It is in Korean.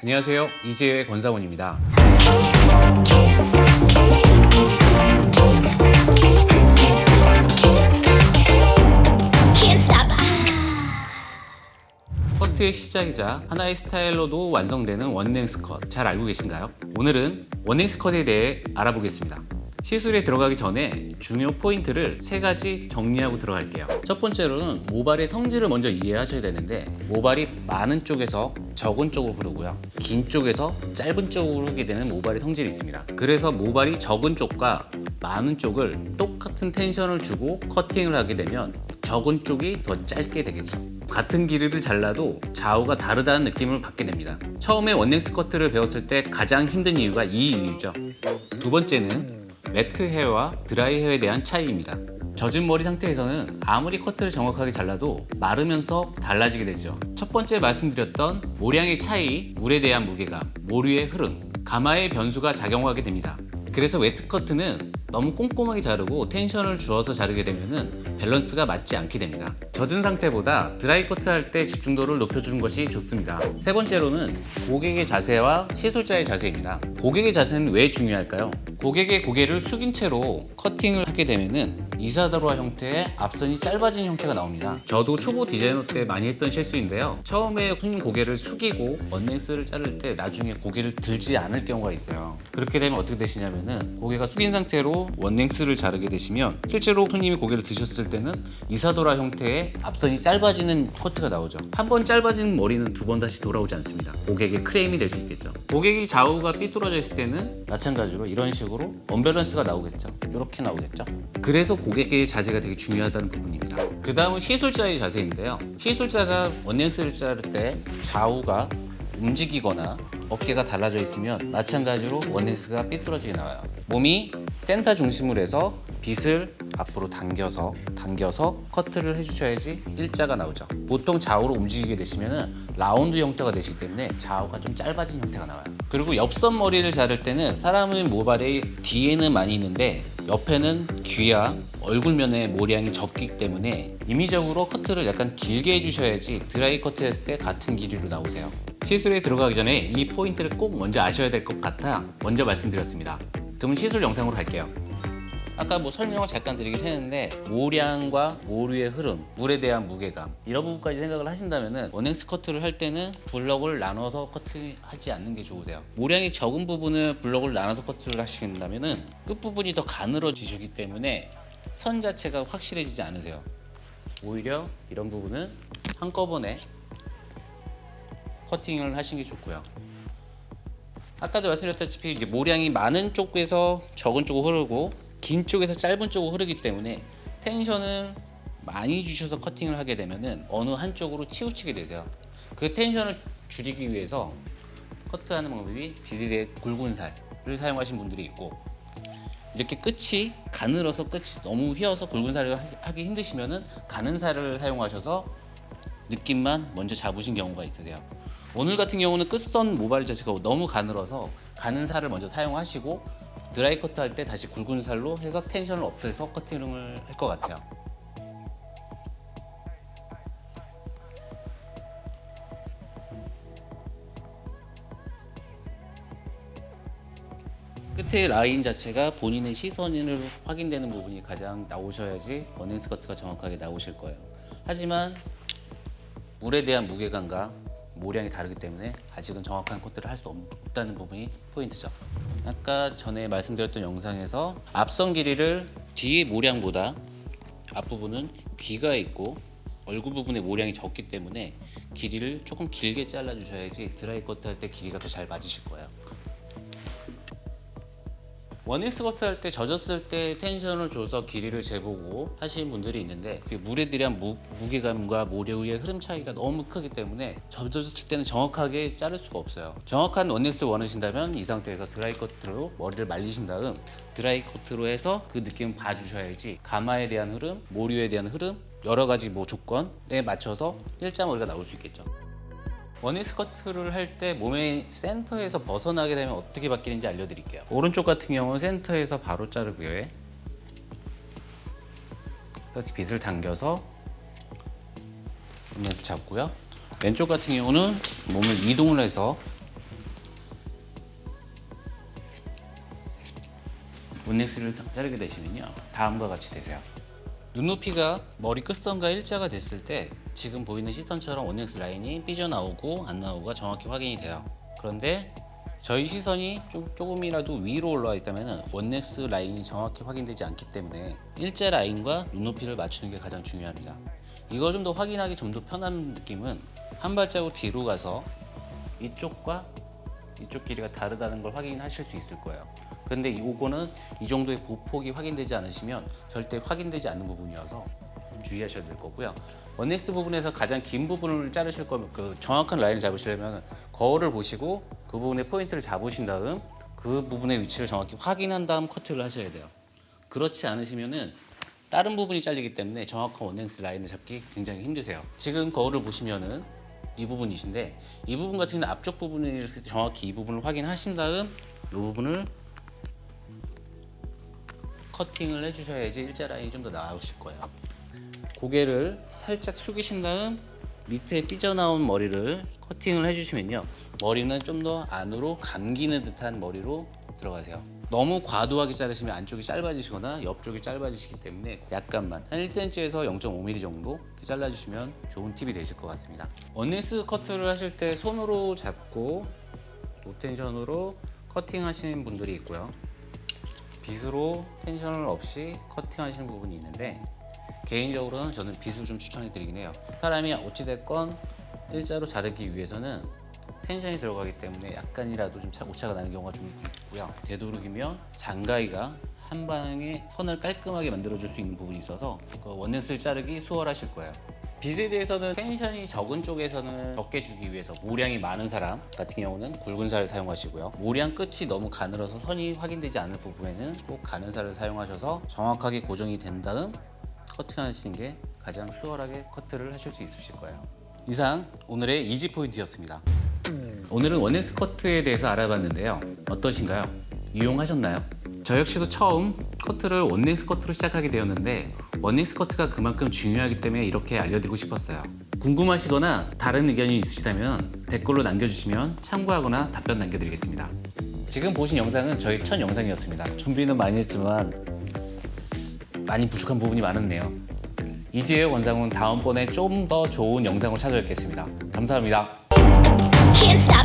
안녕하세요. 이재의 권사원입니다. Can't stop. 커트의 시작이자 하나의 스타일로도 완성되는 원랭스 컷 잘 알고 계신가요? 오늘은 원랭스 컷에 대해 알아보겠습니다. 시술에 들어가기 전에 중요 포인트를 3가지 정리하고 들어갈게요. 첫 번째로는 모발의 성질을 먼저 이해하셔야 되는데, 모발이 많은 쪽에서 적은 쪽으로 흐르고요, 긴 쪽에서 짧은 쪽으로 흐르게 되는 모발의 성질이 있습니다. 그래서 모발이 적은 쪽과 많은 쪽을 똑같은 텐션을 주고 커팅을 하게 되면 적은 쪽이 더 짧게 되겠죠. 같은 길이를 잘라도 좌우가 다르다는 느낌을 받게 됩니다. 처음에 원랭스 커트를 배웠을 때 가장 힘든 이유가 이 이유죠. 두 번째는 매트 헤어와 드라이 헤어에 대한 차이입니다. 젖은 머리 상태에서는 아무리 커트를 정확하게 잘라도 마르면서 달라지게 되죠. 첫 번째 말씀드렸던 모량의 차이, 물에 대한 무게감, 모류의 흐름, 가마의 변수가 작용하게 됩니다. 그래서 웨트 커트는 너무 꼼꼼하게 자르고 텐션을 주어서 자르게 되면 밸런스가 맞지 않게 됩니다. 젖은 상태보다 드라이 커트 할 때 집중도를 높여주는 것이 좋습니다. 세 번째로는 고객의 자세와 시술자의 자세입니다. 고객의 자세는 왜 중요할까요? 고객의 고개를 숙인 채로 커팅을 하게 되면 이사도라 형태의 앞선이 짧아진 형태가 나옵니다. 저도 초보 디자이너 때 많이 했던 실수인데요. 처음에 손님 고개를 숙이고 원랭스를 자를 때 나중에 고개를 들지 않을 경우가 있어요. 그렇게 되면 어떻게 되시냐면은 고개가 숙인 상태로 원랭스를 자르게 되시면 실제로 손님이 고개를 드셨을 때는 이사도라 형태의 앞선이 짧아지는 커트가 나오죠. 한 번 짧아진 머리는 두 번 다시 돌아오지 않습니다. 고객의 크레임이 될 수 있겠죠. 고객이 좌우가 삐뚤어져 있을 때는 마찬가지로 이런 식으로 언밸런스가 나오겠죠. 이렇게 나오겠죠. 그래서 고객의 자세가 되게 중요하다는 부분입니다. 그 다음은 시술자의 자세인데요. 시술자가 원랭스를 자를 때 좌우가 움직이거나 어깨가 달라져 있으면 마찬가지로 원랭스가 삐뚤어지게 나와요. 몸이 센터 중심으로 해서 빗을 앞으로 당겨서 커트를 해주셔야지 일자가 나오죠. 보통 좌우로 움직이게 되시면 라운드 형태가 되시기 때문에 좌우가 좀 짧아진 형태가 나와요. 그리고 옆선 머리를 자를 때는 사람의 모발이 뒤에는 많이 있는데 옆에는 귀와 얼굴면에 모량이 적기 때문에 임의적으로 커트를 약간 길게 해주셔야지 드라이 커트 했을 때 같은 길이로 나오세요. 시술에 들어가기 전에 이 포인트를 꼭 먼저 아셔야 될 것 같아 먼저 말씀드렸습니다. 그러면 시술 영상으로 갈게요. 아까 설명을 잠깐 드리긴 했는데, 모량과 모류의 흐름, 물에 대한 무게감, 이런 부분까지 생각을 하신다면 원랭스 커트를 할 때는 블럭을 나눠서 커트하지 않는 게 좋으세요. 모량이 적은 부분을 블럭을 나눠서 커트를 하신다면 끝부분이 더 가늘어지시기 때문에 선 자체가 확실해지지 않으세요. 오히려 이런 부분은 한꺼번에 커팅을 하시는 게 좋고요. 아까도 말씀드렸다시피 이제 모량이 많은 쪽에서 적은 쪽으로 흐르고 긴 쪽에서 짧은 쪽으로 흐르기 때문에 텐션을 많이 주셔서 커팅을 하게 되면 어느 한쪽으로 치우치게 되세요. 그 텐션을 줄이기 위해서 커트하는 방법이 비닐의 굵은 살을 사용하신 분들이 있고, 이렇게 끝이 가늘어서 끝이 너무 휘어서 굵은 살을 하기 힘드시면 가는 살을 사용하셔서 느낌만 먼저 잡으신 경우가 있으세요. 오늘 같은 경우는 끝선 모발 자체가 너무 가늘어서 가는 살을 먼저 사용하시고 드라이 커트 할 때 다시 굵은 살로 해서 텐션을 업해서 커팅을 할 것 같아요. 끝의 라인 자체가 본인의 시선으로 확인되는 부분이 가장 나오셔야지 원랭스 커트가 정확하게 나오실 거예요. 하지만 물에 대한 무게감과 모량이 다르기 때문에 아직은 정확한 커트를 할 수 없다는 부분이 포인트죠. 아까 전에 말씀드렸던 영상에서 앞선 길이를 뒤의 모량보다 앞부분은 귀가 있고 얼굴 부분의 모량이 적기 때문에 길이를 조금 길게 잘라주셔야지 드라이 커트 할 때 길이가 더 잘 맞으실 거예요. 원엑스 커트 할 때 젖었을 때 텐션을 줘서 길이를 재보고 하시는 분들이 있는데, 물에 대한 무게감과 모류의 흐름 차이가 너무 크기 때문에 젖었을 때는 정확하게 자를 수가 없어요. 정확한 원엑스를 원하신다면 이 상태에서 드라이 커트로 머리를 말리신 다음 드라이 커트로 해서 그 느낌을 봐주셔야지 가마에 대한 흐름, 모류에 대한 흐름, 여러 가지 조건에 맞춰서 일자 머리가 나올 수 있겠죠. 원엑스 커트를 할 때 몸의 센터에서 벗어나게 되면 어떻게 바뀌는지 알려드릴게요. 오른쪽 같은 경우는 센터에서 바로 자르고요. 빗을 당겨서 잡고요. 왼쪽 같은 경우는 몸을 이동을 해서 원넥스를 자르게 되시면요, 다음과 같이 되세요. 눈높이가 머리 끝선과 일자가 됐을 때 지금 보이는 시선처럼 원넥스 라인이 삐져나오고 안 나오고가 정확히 확인이 돼요. 그런데 저희 시선이 조금이라도 위로 올라와 있다면 원넥스 라인이 정확히 확인되지 않기 때문에 일자 라인과 눈높이를 맞추는 게 가장 중요합니다. 이거 좀 더 확인하기 좀 더 편한 느낌은 한 발자국 뒤로 가서 이쪽과 이쪽 길이가 다르다는 걸 확인하실 수 있을 거예요. 근데 이거는 이 정도의 보폭이 확인되지 않으시면 절대 확인되지 않는 부분이어서 주의하셔야 될 거고요. 원넥스 부분에서 가장 긴 부분을 자르실 거면 그 정확한 라인을 잡으시려면 거울을 보시고 그 부분의 포인트를 잡으신 다음 그 부분의 위치를 정확히 확인한 다음 커트를 하셔야 돼요. 그렇지 않으시면은 다른 부분이 잘리기 때문에 정확한 원넥스 라인을 잡기 굉장히 힘드세요. 지금 거울을 보시면은 이 부분이신데 이 부분 같은 경우는 앞쪽 부분을 이렇게 정확히 이 부분을 확인하신 다음 이 부분을 커팅을 해주셔야지 일자 라인이 좀 더 나으실 거예요. 고개를 살짝 숙이신 다음 밑에 삐져나온 머리를 커팅을 해주시면요, 머리는 좀 더 안으로 감기는 듯한 머리로 들어가세요. 너무 과도하게 자르시면 안쪽이 짧아지시거나 옆쪽이 짧아지시기 때문에 약간만 한 1cm에서 0.5mm 정도 이렇게 잘라주시면 좋은 팁이 되실 것 같습니다. 원넥스 커트를 하실 때 손으로 잡고 노텐션으로 커팅하시는 분들이 있고요, 빗으로 텐션을 없이 커팅하시는 부분이 있는데 개인적으로는 저는 빗을 좀 추천해 드리긴 해요. 사람이 어찌됐건 일자로 자르기 위해서는 텐션이 들어가기 때문에 약간이라도 좀 오차가 나는 경우가 좀 있고요. 되도록이면 장가위가 한 방에 선을 깔끔하게 만들어줄 수 있는 부분이 있어서 그 원넥스를 자르기 수월하실 거예요. 빗에 대해서는 텐션이 적은 쪽에서는 적게 주기 위해서 모량이 많은 사람 같은 경우는 굵은 살을 사용하시고요. 모량 끝이 너무 가늘어서 선이 확인되지 않을 부분에는 꼭 가는 살을 사용하셔서 정확하게 고정이 된 다음 커팅하시는 게 가장 수월하게 커트를 하실 수 있으실 거예요. 이상 오늘의 이지 포인트였습니다. 오늘은 원넥스 커트에 대해서 알아봤는데요. 어떠신가요? 유용하셨나요? 저 역시도 처음 커트를 원넥스 커트로 시작하게 되었는데 원넥스 커트가 그만큼 중요하기 때문에 이렇게 알려드리고 싶었어요. 궁금하시거나 다른 의견이 있으시다면 댓글로 남겨주시면 참고하거나 답변 남겨드리겠습니다. 지금 보신 영상은 저희 첫 영상이었습니다. 준비는 많이 했지만 많이 부족한 부분이 많았네요. 이지의 원상은 다음번에 좀 더 좋은 영상으로 찾아뵙겠습니다. 감사합니다. Can't stop.